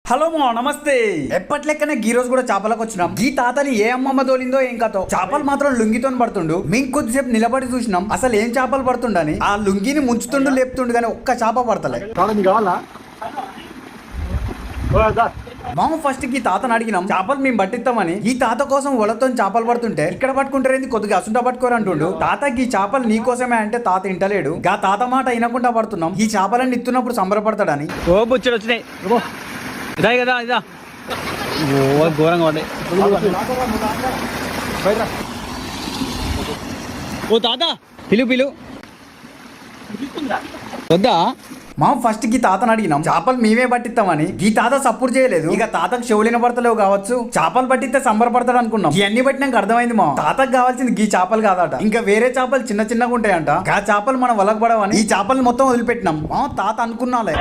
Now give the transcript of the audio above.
Hello మా నమస్తే. ఎప్పట్లెక్కనే ఈ రోజు కూడా చేపలకు వచ్చినాం. ఈ తాతని ఏ అమ్మమ్మ తోలిందో ఏం కథో చేపలు మాత్రం లుంగితో పడుతుండు. మేము కొద్దిసేపు నిలబడి చూసినాం అసలు ఏం చేపలు పడుతుండని. ఆ లుంగిని ముంచుతుండు లేపుతుండు కానీ ఒక్క చేప పడతలే. మామ ఫస్ట్ ఈ తాతను అడిగినాం చేపలు మేము పట్టిస్తామని. ఈ తాత కోసం వలతో చేపలు పడుతుంటే ఇక్కడ పట్టుకుంటారేంది కొద్దిగా అసుంట పట్టుకోరు అంటుండు. తాతకి ఈ చేపలు నీకోసమే అంటే తాత ఇంటలేడు. గా తాత మాట వినకుండా పడుతున్నాం. ఈ చేపలన్నీ ఇస్తున్నప్పుడు సంబరపడతాడని. ఓ బుచ్చడు వచ్చినాయి ఇదా కదా ఇదా ఓ ఘోరంగా పడ్డాయి. ఓ తాత పిలు పిలు వద్దా. మా ఫస్ట్ కి తాతను అడిగినాం చేపలు మేమే పట్టిస్తామని. ఈ తాత సపోర్ట్ చేయలేదు. ఇక తాతకు చెవులిన పడతలేవు కావచ్చు. చేపలు పట్టిస్తే సంబరపడతాడు అనుకున్నాం. ఇవన్నీ పట్టినాక అర్థమైంది మా తాతకు కావాల్సింది ఈ చేపలు కాదట. ఇంకా వేరే చేపలు చిన్న చిన్నగా ఉంటాయంట. ఆ చేపలు మనం వలకు పడవని ఈ చేపలు మొత్తం వదిలిపెట్టినాం. మా తాత అనుకున్నాలే